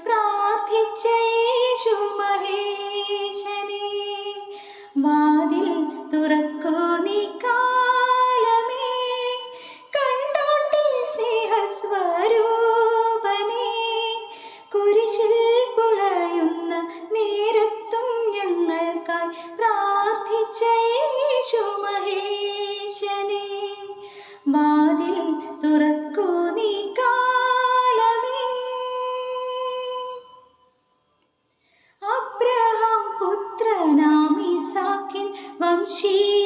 പ്രാർത്ഥിച്ച യേശു മഹേശനേ, വാതിൽ തുറക്കൂ നീ കാലമേ, കണ്ടോട്ടെ സ്നേഹസ്വരൂപനേ. കുരിശിൽ പുളയുന്ന നേരത്തും ഞങ്ങൾക്കായി പ്രാർത്ഥിച്ച യേശു മഹേശനേ, വാതിൽ തുറക്കൂ നീ കാലമേ. അബ്രഹാം പുത്രനാം ഇസാക്കിൻ വംശീയ